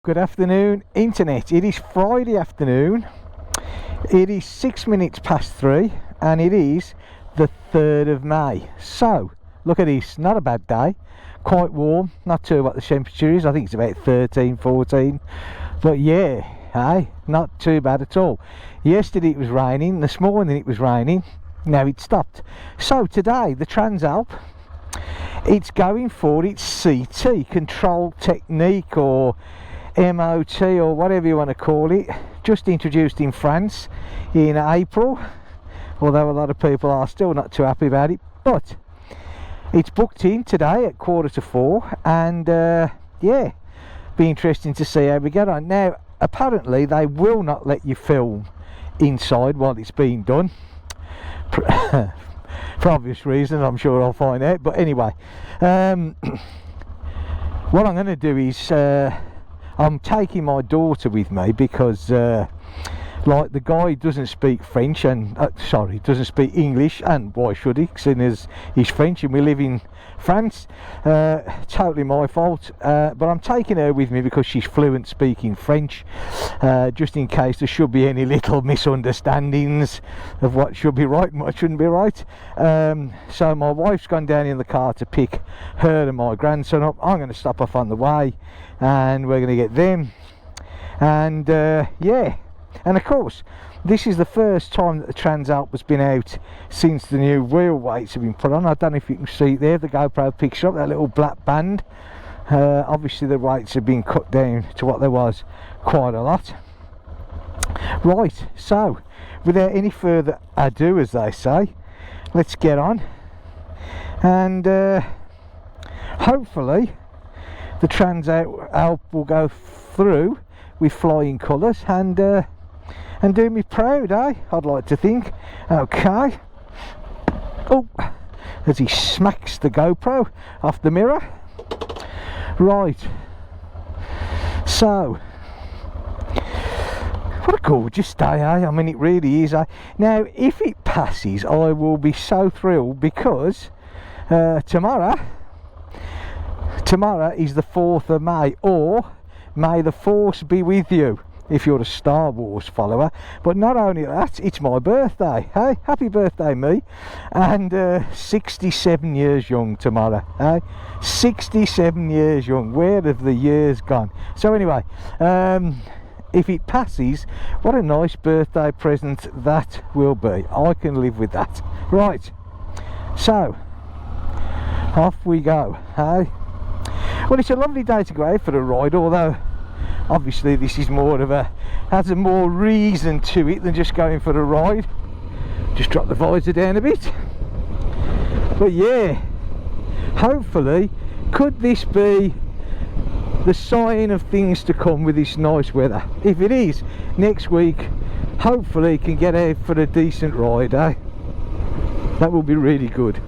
Good afternoon, internet. It is Friday afternoon. It is 6 minutes past 3 and it is the 3rd of May. So, look at this, not a bad day. Quite warm, not too what the temperature is. I think it's about 13, 14. But yeah, hey, not too bad at all. Yesterday it was raining, this morning it was raining. Now it stopped. So today, the Transalp, it's going for its CT, Control Technique, or MOT, or whatever you want to call it. Just introduced in France in April, although a lot of people are still not too happy about it. But it's booked in today at 3:45, and yeah, be interesting to see how we get on. Now, apparently they will not let you film inside while it's being done. For obvious reasons, I'm sure I'll find out. But anyway, what I'm going to do is I'm taking my daughter with me because like, the guy doesn't speak French and doesn't speak English, and why should he, seeing as he's French and we live in France. Totally my fault, but I'm taking her with me because she's fluent speaking French, just in case there should be any little misunderstandings of what should be right and what shouldn't be right. So my wife's gone down in the car to pick her and my grandson up. I'm going to stop off on the way and we're going to get them, and yeah. And of course, this is the first time that the Transalp has been out since the new wheel weights have been put on. I don't know if you can see it there, the GoPro picks up that little black band. Obviously the weights have been cut down to what there was, quite a lot. Right, so without any further ado, as they say, let's get on. And hopefully the Transalp will go through with flying colours and do me proud, eh? I'd like to think. Okay. Oh, as he smacks the GoPro off the mirror. Right. So, what a gorgeous day, eh? I mean, it really is, eh? Now, if it passes, I will be so thrilled because tomorrow is the 4th of May, or may the force be with you if you're a Star Wars follower. But not only that, it's my birthday. Hey, happy birthday me. And 67 years young tomorrow. Hey, 67 years young. Where have the years gone? So anyway, if it passes, what a nice birthday present that will be. I can live with that. Right, so off we go. Hey, well, it's a lovely day to go out for a ride, although obviously this is more of has a more reason to it than just going for a ride. Just drop the visor down a bit. But yeah, hopefully, could this be the sign of things to come with this nice weather? If it is, next week hopefully can get out for a decent ride, eh? That will be really good.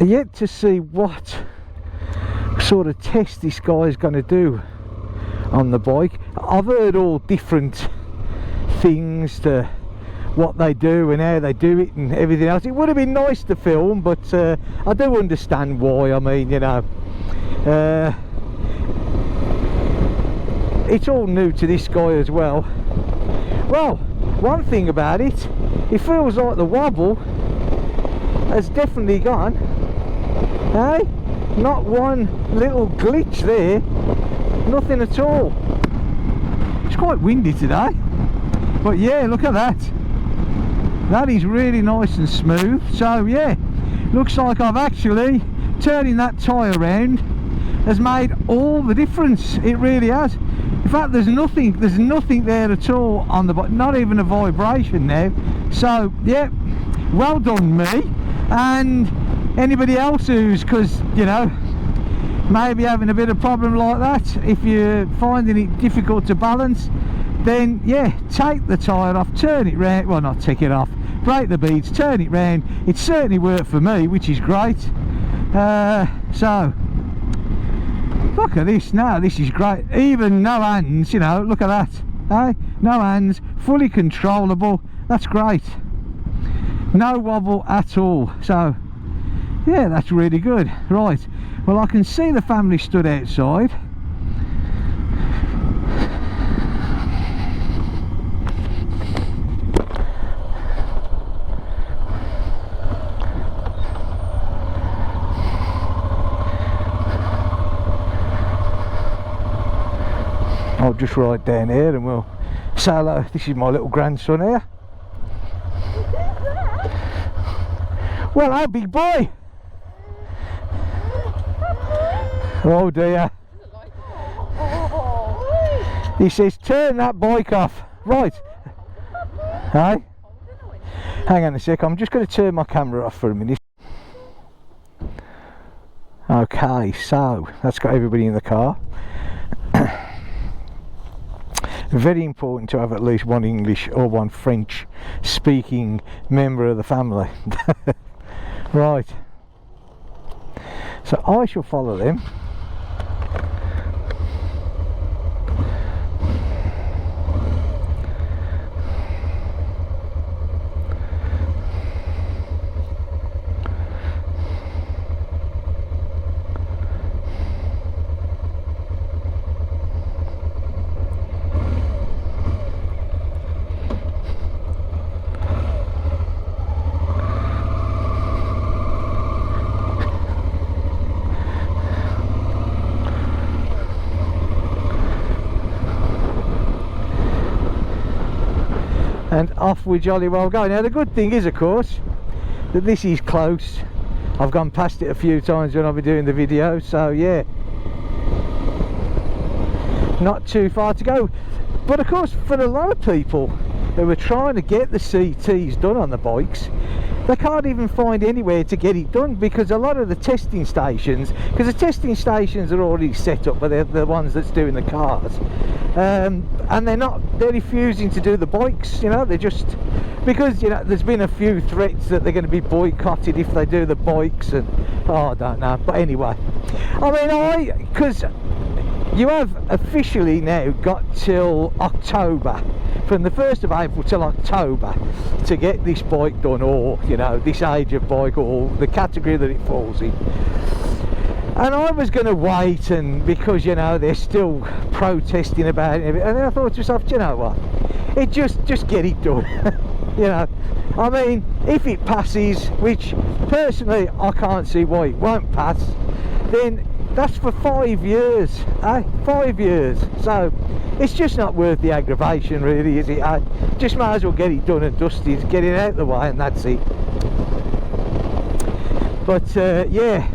Yet to see what sort of test this guy's going to do on the bike. I've heard all different things to what they do and how they do it and everything else. It would have been nice to film, but I do understand why. I mean, you know, it's all new to this guy as well. Well, one thing about it, it feels like the wobble has definitely gone. Hey, not one little glitch there, nothing at all. It's quite windy today, but yeah, look at that. That is really nice and smooth. So yeah, looks like I've actually turning that tyre around has made all the difference. It really has. In fact, there's nothing there at all on the bike, not even a vibration now. So yeah, well done me. And anybody else who's, because you know, maybe having a bit of problem like that, if you're finding it difficult to balance, then yeah, take the tyre off, turn it round, well, not take it off, break the beads, turn it round. It certainly worked for me, which is great. So look at this now, this is great. Even no hands, you know, look at that. eh? No hands, fully controllable. That's great. No wobble at all. So yeah, that's really good. Right, well, I can see the family stood outside. I'll just ride down here and we'll say hello. This is my little grandson here. Well, how big boy? Oh dear. He says turn that bike off. Right. Hey? Hang on a sec, I'm just going to turn my camera off for a minute. Okay, so that's got everybody in the car. Very important to have at least one English or one French speaking member of the family. Right, so I shall follow them. And off we jolly well go. Now the good thing is, of course, that this is close. I've gone past it a few times when I've been doing the video, so yeah, not too far to go. But of course, for a lot of people who are trying to get the CTs done on the bikes, they can't even find anywhere to get it done, because a lot of the testing stations, because the testing stations are already set up, but they're the ones that's doing the cars, and they're refusing to do the bikes. You know, they're just, because, you know, there's been a few threats that they're going to be boycotted if they do the bikes, and oh, I don't know. But anyway, I mean, because you have officially now got till October, from the 1st of April till October, to get this bike done, or, you know, this age of bike, or the category that it falls in. And I was going to wait, and because, you know, they're still protesting about it, and then I thought to myself, do you know what, just get it done. You know, I mean, if it passes, which personally I can't see why it won't pass, then that's for 5 years, eh? 5 years. So it's just not worth the aggravation, really, is it? Just might as well get it done and dusted, get it out of the way, and that's it. But yeah,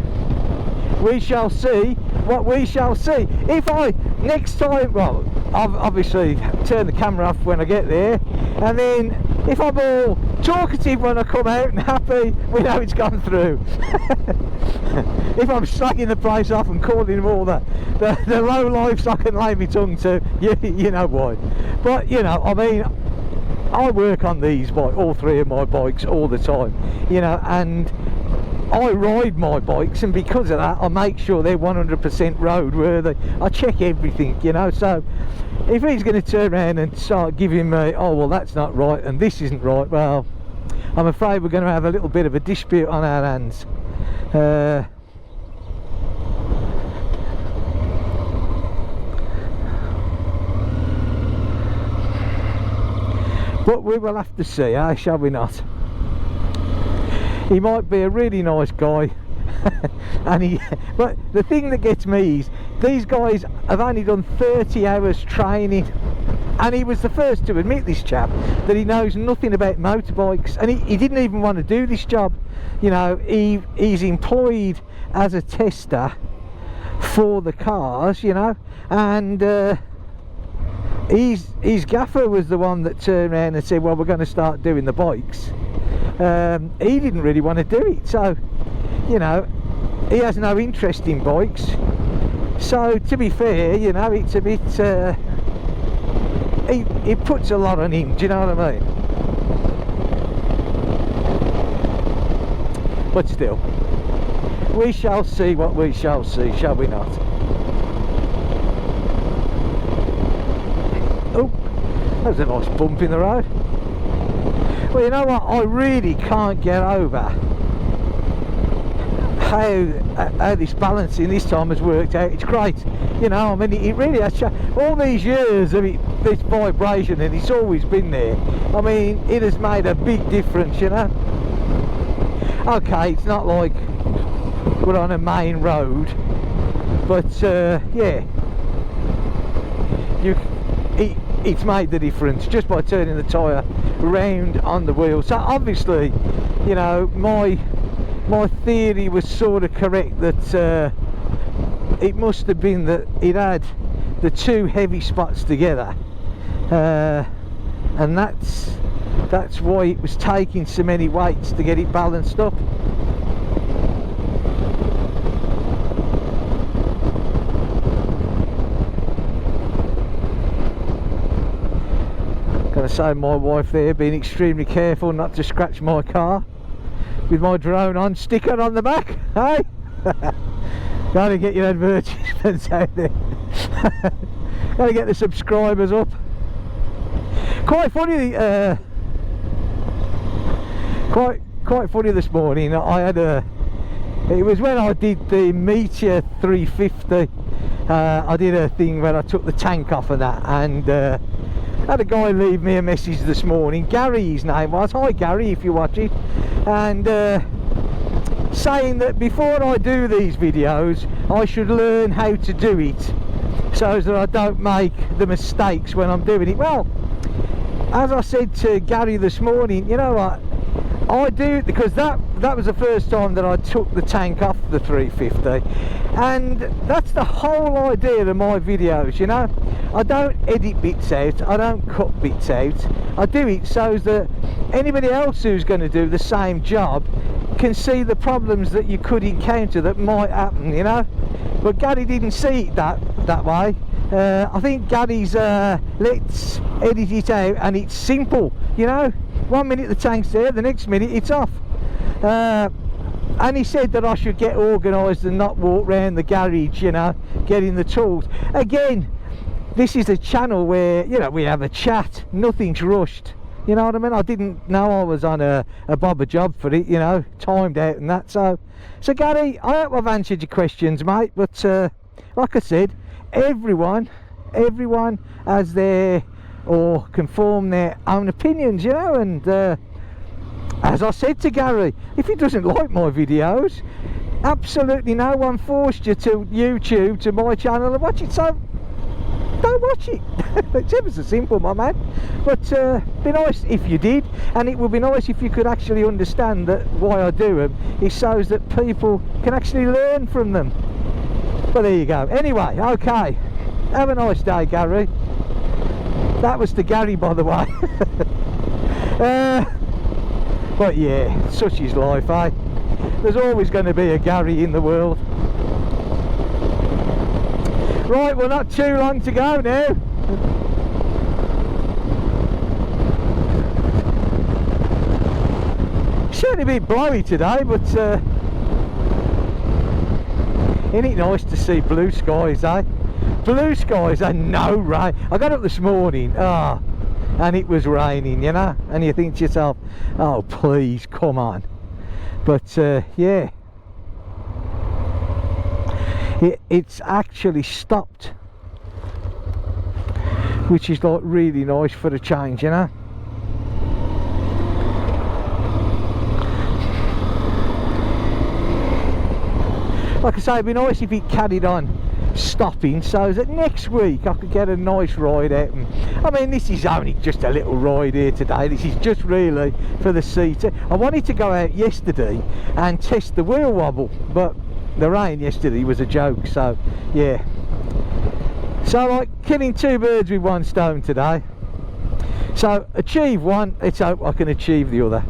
we shall see what we shall see. If I next time, well, I'll obviously turn the camera off when I get there, and then if I'm all talkative when I come out and happy, we know it's gone through. If I'm slagging the place off and calling them all the low lives I can lay my tongue to, you know why. But, you know, I mean, I work on these bikes, all three of my bikes, all the time, you know, and I ride my bikes, and because of that I make sure they're 100% roadworthy. I check everything, you know. So if he's going to turn around and start giving me, oh well, that's not right and this isn't right, well, I'm afraid we're going to have a little bit of a dispute on our hands. But we will have to see, shall we not? He might be a really nice guy, but the thing that gets me is these guys have only done 30 hours training, and he was the first to admit, this chap, that he knows nothing about motorbikes, and he didn't even want to do this job. You know, he's employed as a tester for the cars, you know, and his gaffer was the one that turned around and said, well, we're going to start doing the bikes. He didn't really want to do it, so, you know, he has no interest in bikes. So to be fair, you know, it's a bit, he puts a lot on him, do you know what I mean? But still, we shall see what we shall see, shall we not? Oh, That was a nice bump in the road. Well, you know what, I really can't get over how this balancing this time has worked out. It's great, you know. I mean, it really has all these years of this vibration, and it's always been there. I mean, it has made a big difference, you know. Okay, it's not like we're on a main road, but yeah, it's made the difference just by turning the tyre round on the wheel. So obviously, you know, my theory was sort of correct, that it must have been that it had the two heavy spots together, and that's why it was taking so many weights to get it balanced up. Gotta say, my wife there being extremely careful not to scratch my car with my drone on sticker on the back. Hey, gotta get your advertisements out there. Gotta get the subscribers up. Quite funny, quite funny this morning. I had it was when I did the Meteor 350. I did a thing where I took the tank off of that, and had a guy leave me a message this morning. Gary, his name was. Hi Gary, if you're watching. And saying that before I do these videos, I should learn how to do it, so that I don't make the mistakes when I'm doing it. Well, as I said to Gary this morning, you know what, I do, because that was the first time that I took the tank off the 350, and that's the whole idea of my videos, you know. I don't edit bits out, I don't cut bits out, I do it so that anybody else who's going to do the same job can see the problems that you could encounter that might happen, you know. But Gary didn't see it that way. I think Gary's let's edit it out and it's simple, you know. 1 minute the tank's there, the next minute it's off. And he said that I should get organised and not walk around the garage, you know, getting the tools. Again, this is a channel where, you know, we have a chat, nothing's rushed, you know what I mean. I didn't know I was on a bobber job for it, you know, timed out and that. So Gary, I hope I've answered your questions, mate. But like I said, everyone has their, or can form their own opinions, you know. And as I said to Gary, if he doesn't like my videos, absolutely no one forced you to YouTube, to my channel, and watch it, so don't watch it. It's ever so simple, my man. But be nice if you did, and it would be nice if you could actually understand that why I do them is so that people can actually learn from them. But there you go. Anyway, okay, have a nice day, Gary. That was to Gary, by the way. But yeah, such is life, eh? There's always going to be a Gary in the world. Right, well, not too long to go now. Certainly a bit blowy today, but isn't it nice to see blue skies, eh? Blue skies and no rain. I got up this morning, and it was raining, you know, and you think to yourself, oh please, come on. But yeah, it's actually stopped, which is like really nice for a change, you know. Like I say, it'd be nice if it carried on stopping, so that next week I could get a nice ride out. And I mean, this is only just a little ride here today. This is just really for the seat. I wanted to go out yesterday and test the wheel wobble, but the rain yesterday was a joke. So yeah, so like killing two birds with one stone today. So achieve one, let's hope I can achieve the other.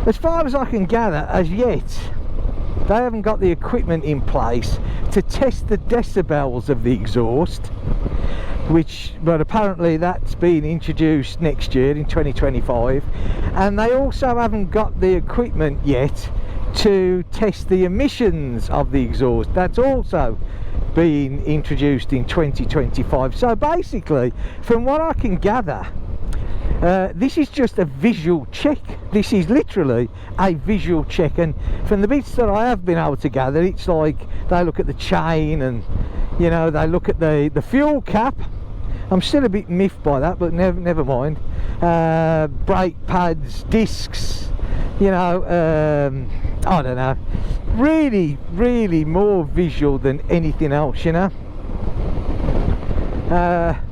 As far as I can gather, as yet, they haven't got the equipment in place to test the decibels of the exhaust. but apparently that's being introduced next year in 2025, and they also haven't got the equipment yet to test the emissions of the exhaust. That's also being introduced in 2025. So basically, from what I can gather, this is just a visual check. This is literally a visual check, and from the bits that I have been able to gather, it's like they look at the chain, and you know, they look at the fuel cap. I'm still a bit miffed by that, but never mind. Brake pads, discs, you know, I don't know, really more visual than anything else, you know.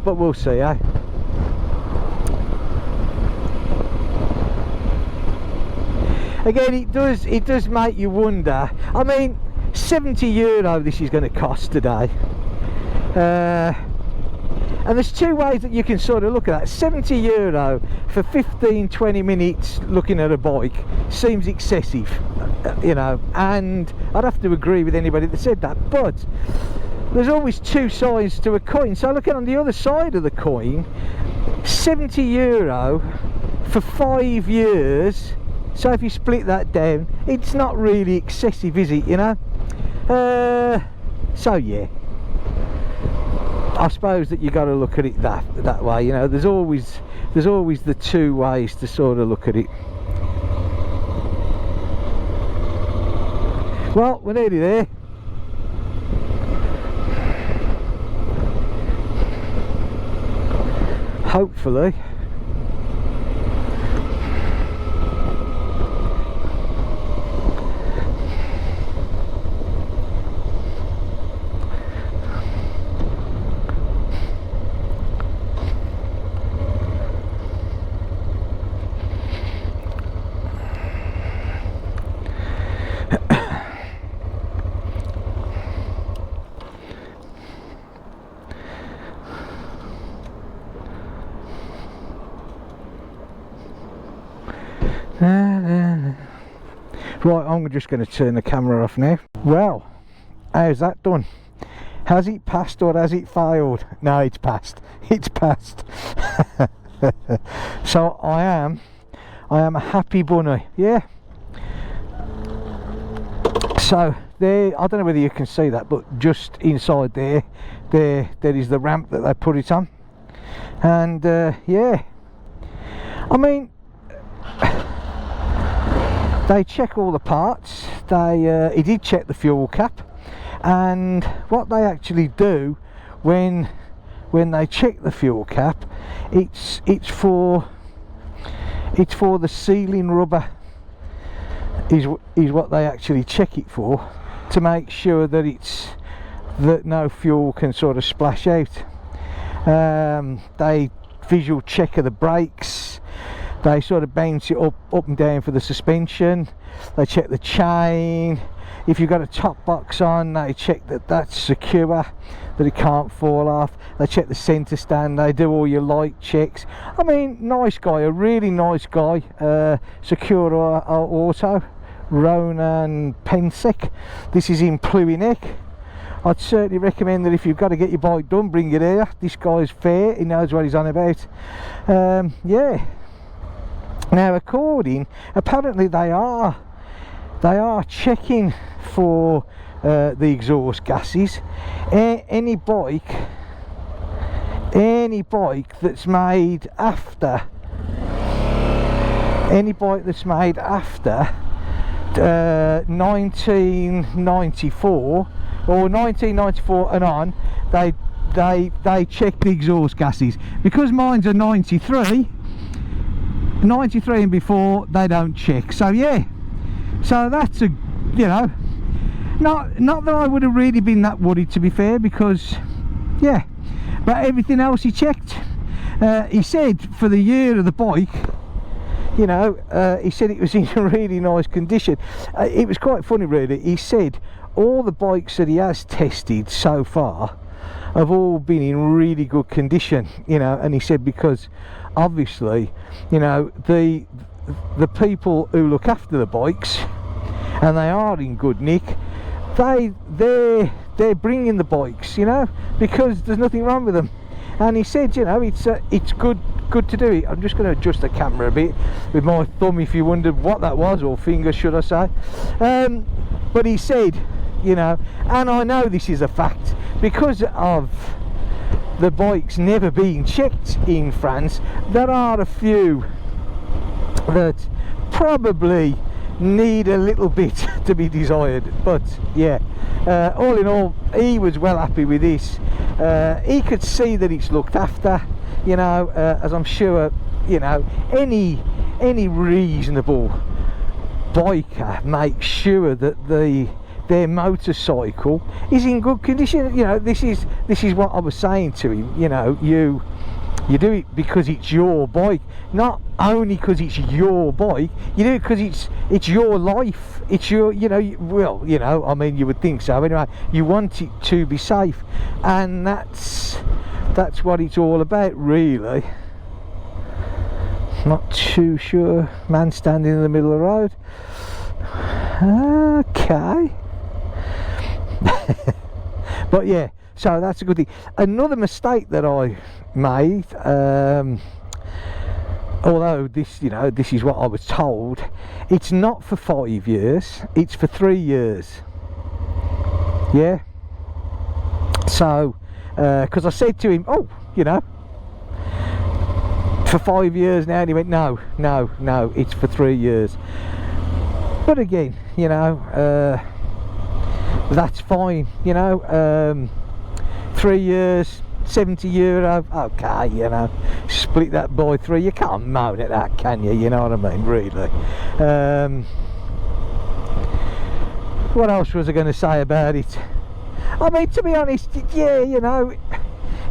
But we'll see, eh? Again, it does make you wonder. I mean, €70 this is going to cost today, and there's two ways that you can sort of look at that. €70 for 15-20 minutes looking at a bike seems excessive, you know, and I'd have to agree with anybody that said that. But there's always two sides to a coin. So looking on the other side of the coin, €70 for 5 years. So if you split that down, it's not really excessive, is it, you know? So yeah, I suppose that you got to look at it that way, you know. There's always the two ways to sort of look at it. Well, we're nearly there. Hopefully. Right, I'm just going to turn the camera off now. Well, how's that done? Has it passed or has it failed? No, it's passed. It's passed. So I am a happy bunny. Yeah. So there, I don't know whether you can see that, but just inside there is the ramp that they put it on, and yeah, I mean, they check all the parts. He did check the fuel cap, and what they actually do when they check the fuel cap, it's for the sealing rubber is what they actually check it for, to make sure that no fuel can sort of splash out. They visual check of the brakes. They sort of bounce it up and down for the suspension. They check the chain. If you've got a top box on, they check that that's secure, that it can't fall off. They check the centre stand. They do all your light checks. I mean, nice guy, a really nice guy. Secure Auto, Ronan Pensek. This is in Pluie Neck. I'd certainly recommend that if you've got to get your bike done, bring it here. This guy's fair. He knows what he's on about. Yeah. Now, apparently they are checking for the exhaust gases. Any bike that's made after 1994 or 1994 and on, they check the exhaust gases. Because mine's a 93 and before, they don't check. So yeah, so that's a, you know, not that I would have really been that worried, to be fair, because yeah, but everything else he checked. He said for the year of the bike, you know, he said it was in a really nice condition. It was quite funny, really. He said all the bikes that he has tested so far have all been in really good condition, you know. And he said because obviously, you know, the people who look after the bikes, and they are in good nick, they're bringing the bikes, you know, because there's nothing wrong with them. and he said, you know, it's good to do it. I'm just going to adjust the camera a bit with my thumb if you wondered what that was, or finger should I say. But he said, you know, and I know this is a fact, because of the bikes never being checked in France, there are a few that probably need a little bit to be desired. But yeah, all in all, he was well happy with this. He could see that it's looked after, you know, as I'm sure, you know, any reasonable biker makes sure that their motorcycle is in good condition. You know, this is what I was saying to him. You know, you do it because it's your bike, not only because it's your bike. You do it because it's your life, it's your, you know, well, you know, I mean, you would think so anyway. You want it to be safe, and that's what it's all about, really. Not too sure. Man standing in the middle of the road. Okay. But yeah, so that's a good thing. Another mistake that I made, although this, you know, this is what I was told, it's not for 5 years, it's for 3 years. Yeah. So because I said to him, oh, you know, for 5 years now, and he went, no, it's for 3 years. But again, you know, that's fine, you know. 3 years, €70, okay, you know, split that by 3. You can't moan at that, can you? You know what I mean, really. What else was I going to say about it? I mean, to be honest, yeah, you know,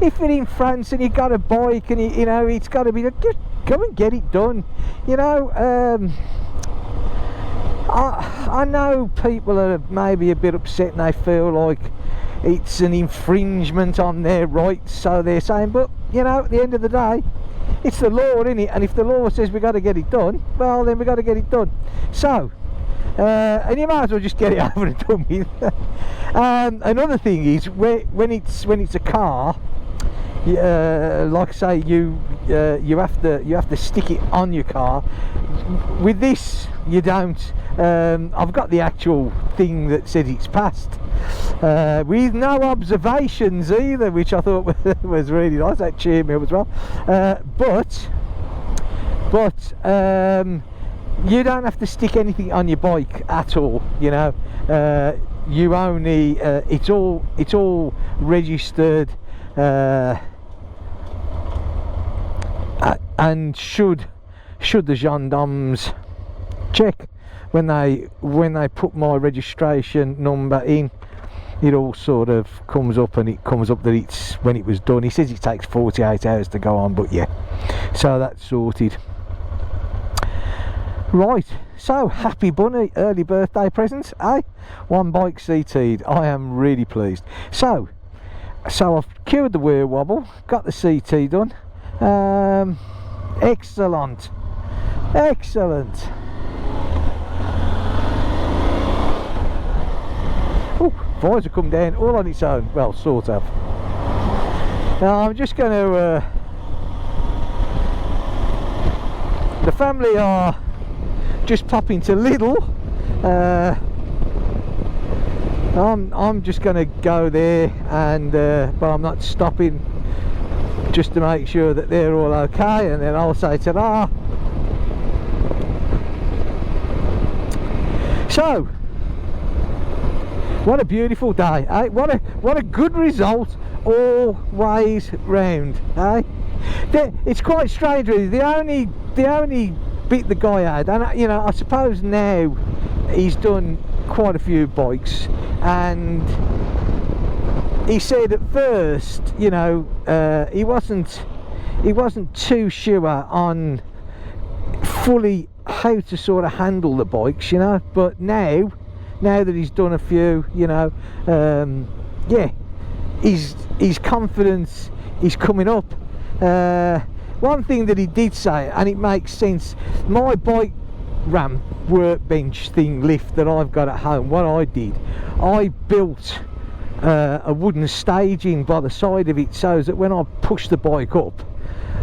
if you're in France and you've got a bike and you know, it's got to be, just go and get it done, you know. I know people are maybe a bit upset and they feel like it's an infringement on their rights, so they're saying, but you know, at the end of the day, it's the law, isn't it? And if the law says we got to get it done, well, then we got to get it done. So and you might as well just get it over and done with. Another thing is, when it's a car, like I say, you have to stick it on your car. With this, you don't. I've got the actual thing that says it's passed, with no observations either, which I thought was really nice. That cheered me up as well. But you don't have to stick anything on your bike at all, you know. You only it's all registered, and should the gendarmes check when they put my registration number in, it all sort of comes up, and it comes up that it's when it was done. He says it takes 48 hours to go on, but yeah, so that's sorted. Right, so happy bunny, early birthday presents, eh? One bike CT'd. I am really pleased. So I've cured the rear wobble, got the CT done. Excellent. Oh, visor come down all on its own. Well, sort of. Now I'm just going to. The family are just popping to Lidl. I'm just going to go there, and but I'm not stopping, just to make sure that they're all okay, and then I'll say ta-da. So, what a beautiful day, eh? What a good result all ways round, eh? It's quite strange, really. The only bit the guy had, and you know, I suppose now he's done quite a few bikes, and he said at first, you know, he wasn't too sure on fully how to sort of handle the bikes, you know, but now that he's done a few, you know, yeah, his confidence is coming up. One thing that he did say, and it makes sense, my bike ramp workbench thing lift that I've got at home, what I did, I built a wooden staging by the side of it, so that when I push the bike up,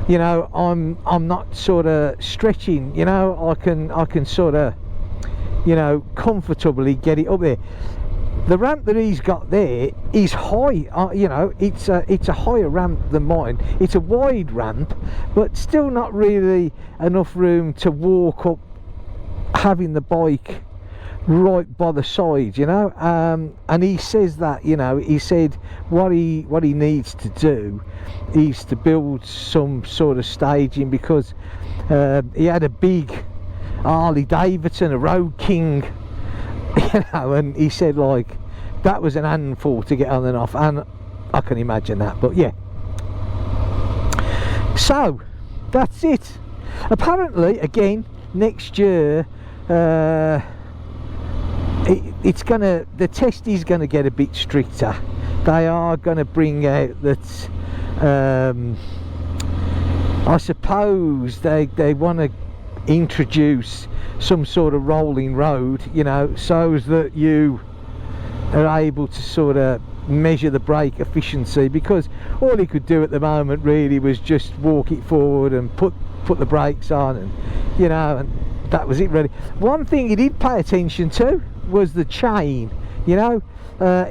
you know, I'm not sort of stretching, you know, I can sort of, you know, comfortably get it up there. The ramp that he's got there is high, you know, it's a higher ramp than mine. It's a wide ramp, but still not really enough room to walk up having the bike right by the side, you know. And he says that, you know, he said what he needs to do is to build some sort of staging, because he had a big Harley Davidson, a Road King, you know, and he said like that was an handful to get on and off, and I can imagine that. But yeah, so that's it. Apparently again next year it's gonna, the test is gonna get a bit stricter. They are gonna bring out that I suppose they want to introduce some sort of rolling road, you know, so that you are able to sort of measure the brake efficiency, because all he could do at the moment really was just walk it forward and put the brakes on, and you know, and that was it really. One thing he did pay attention to was the chain, you know.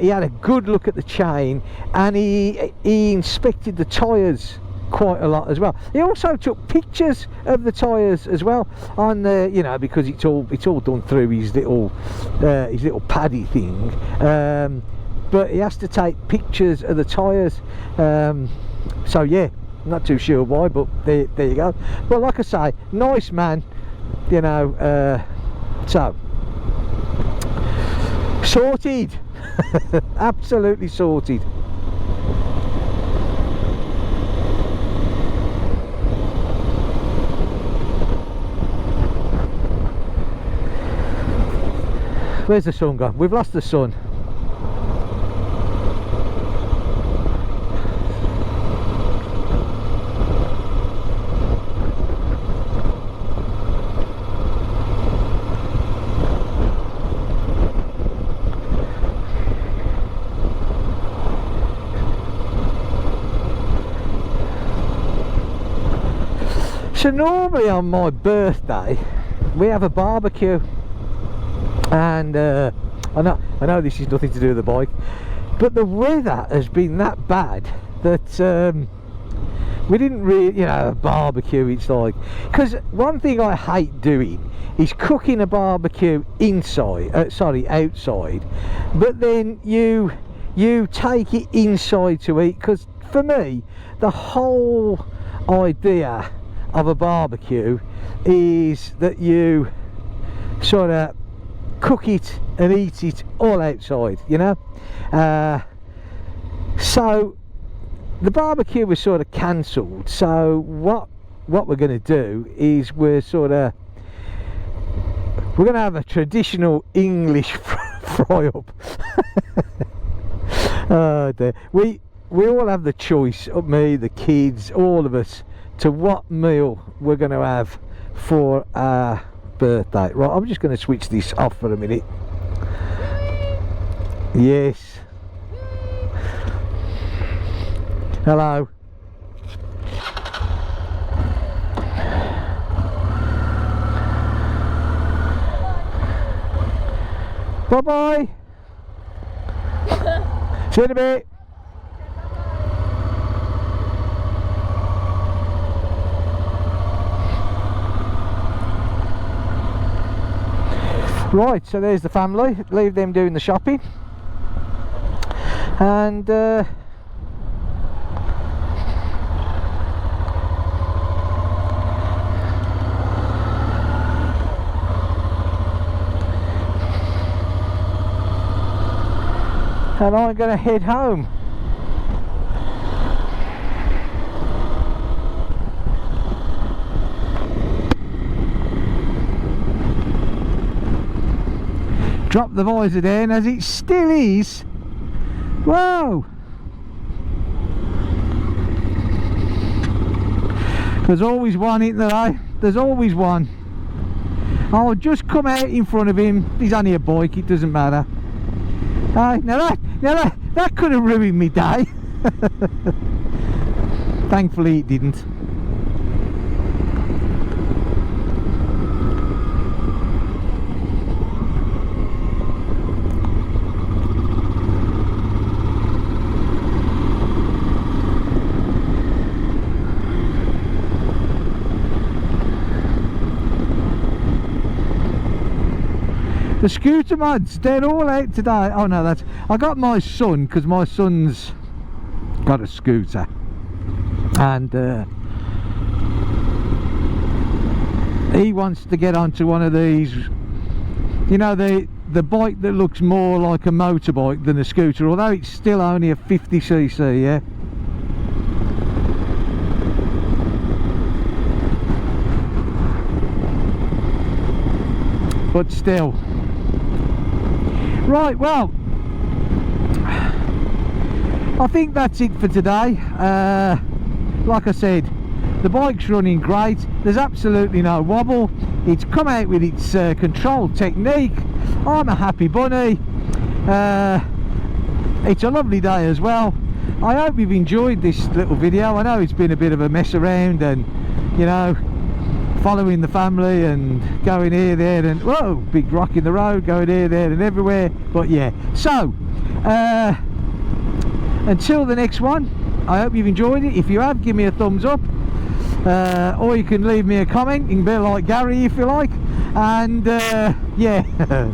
He had a good look at the chain, and he inspected the tyres quite a lot as well. He also took pictures of the tyres as well on the, you know, because it's all done through his little paddy thing, but he has to take pictures of the tyres, so yeah, not too sure why, but there you go. But like I say, nice man, you know. So sorted. Absolutely sorted. Where's the sun gone? We've lost the sun. So normally on my birthday we have a barbecue, and I know this is nothing to do with the bike, but the weather has been that bad that we didn't really, you know, a barbecue, it's like, because one thing I hate doing is cooking a barbecue inside, outside, but then you take it inside to eat, because for me the whole idea of a barbecue is that you sort of cook it and eat it all outside, you know. So the barbecue was sort of cancelled, so what we're going to do is we're going to have a traditional English fry up. Oh dear. We all have the choice, me, the kids, all of us, to what meal we're going to have for our birthday. Right, I'm just going to switch this off for a minute. Yes. Hello. Bye bye. See you in a bit. Right, so there's the family. Leave them doing the shopping, and and I'm going to head home. Drop the visor down, as it still is. Whoa! There's always one, isn't there, eh? There's always one. I'll just come out in front of him. He's only a bike, it doesn't matter. Now Now that could have ruined me day. Thankfully it didn't. The scooter mods, they're all out today. Oh no, I got my son, because my son's got a scooter, and he wants to get onto one of these, you know, the bike that looks more like a motorbike than a scooter, although it's still only a 50cc, yeah. But still. Right, well, I think that's it for today. Like I said, the bike's running great. There's absolutely no wobble. It's come out with its control technique. I'm a happy bunny. It's a lovely day as well. I hope you've enjoyed this little video. I know it's been a bit of a mess around, and you know, following the family and going here, there, and whoa, big rock in the road, going here, there and everywhere. But yeah, so until the next one, I hope you've enjoyed it. If you have, give me a thumbs up, or you can leave me a comment. You can be like Gary if you like. And yeah,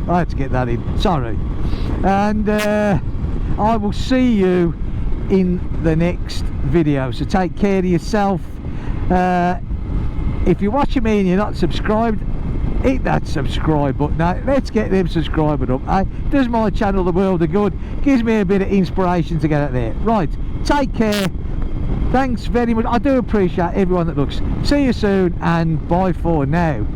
I had to get that in, sorry. And I will see you in the next video, so take care of yourself. If you're watching me and you're not subscribed, hit that subscribe button. Now, let's get them subscribing up. Does my channel the world of good, gives me a bit of inspiration to get out there. Right, take care, thanks very much. I do appreciate everyone that looks. See you soon, and bye for now.